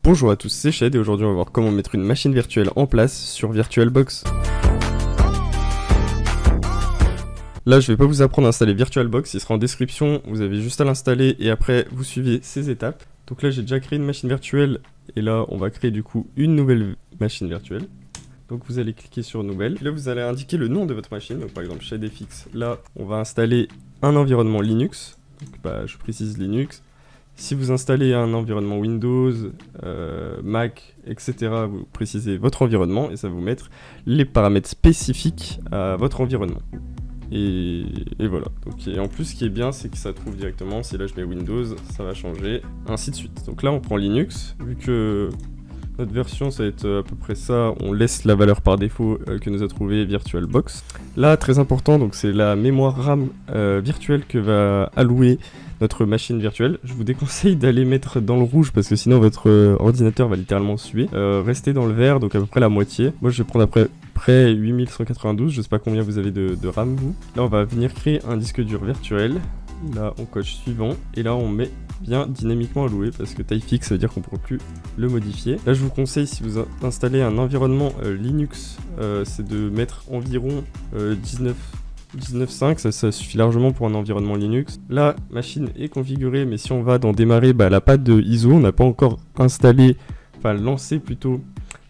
Bonjour à tous, c'est Shed et aujourd'hui on va voir comment mettre une machine virtuelle en place sur VirtualBox. Là je vais pas vous apprendre à installer VirtualBox, il sera en description, vous avez juste à l'installer et après vous suivez ces étapes. Donc là j'ai déjà créé une machine virtuelle et là on va créer du coup une nouvelle machine virtuelle. Donc vous allez cliquer sur nouvelle, et là vous allez indiquer le nom de votre machine, donc par exemple ShedFX. Là on va installer un environnement Linux, donc je précise Linux. Si vous installez un environnement Windows, Mac, etc., vous précisez votre environnement et ça va vous mettre les paramètres spécifiques à votre environnement. Et voilà. Donc, et en plus, ce qui est bien, c'est que ça trouve directement. Si là je mets Windows, ça va changer, ainsi de suite. Donc là, on prend Linux, vu que notre version, ça va être à peu près ça. On laisse la valeur par défaut que nous a trouvé VirtualBox. Là, très important, donc c'est la mémoire RAM virtuelle que va allouer notre machine virtuelle. Je vous déconseille d'aller mettre dans le rouge parce que sinon votre ordinateur va littéralement suer. Restez dans le vert, donc à peu près la moitié. Moi je vais prendre après près 8192, je sais pas combien vous avez de RAM vous. Là on va venir créer un disque dur virtuel. Là on coche suivant et là on met bien dynamiquement alloué parce que taille fixe ça veut dire qu'on ne pourra plus le modifier. Là je vous conseille, si vous installez un environnement Linux, c'est de mettre environ 19.5, ça suffit largement pour un environnement Linux. La machine est configurée, mais si on va dans démarrer, elle n'a pas de ISO, on n'a pas encore installé, enfin lancé plutôt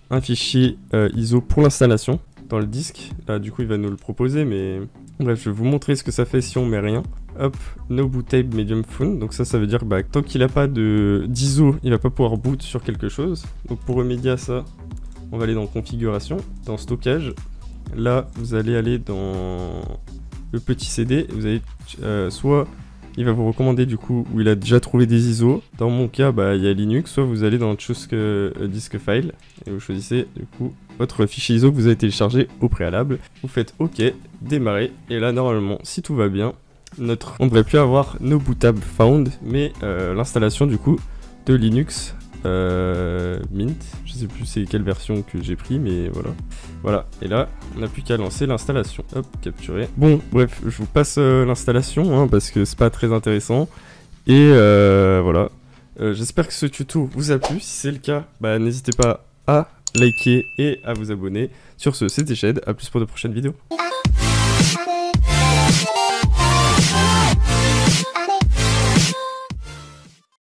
un fichier ISO pour l'installation dans le disque. Là du coup il va nous le proposer, mais bref je vais vous montrer ce que ça fait si on met rien. Hop, no bootable medium phone, donc ça veut dire que tant qu'il n'a pas d'ISO, il va pas pouvoir boot sur quelque chose. Donc pour remédier à ça, on va aller dans configuration, dans stockage. Là, vous allez aller dans le petit CD, vous allez soit il va vous recommander du coup où il a déjà trouvé des ISO. Dans mon cas, il y a Linux, soit vous allez dans Choose Disk File et vous choisissez du coup votre fichier ISO que vous avez téléchargé au préalable. Vous faites OK, démarrer et là normalement, si tout va bien, on ne devrait plus avoir no bootable found, mais l'installation du coup de Linux. Mint, je sais plus c'est quelle version que j'ai pris, mais voilà, et là on n'a plus qu'à lancer l'installation. Hop, capturer. Bon bref, je vous passe l'installation parce que c'est pas très intéressant et voilà. J'espère que ce tuto vous a plu. Si c'est le cas, n'hésitez pas à liker et à vous abonner. Sur ce, c'était Shed, à plus pour de prochaines vidéos.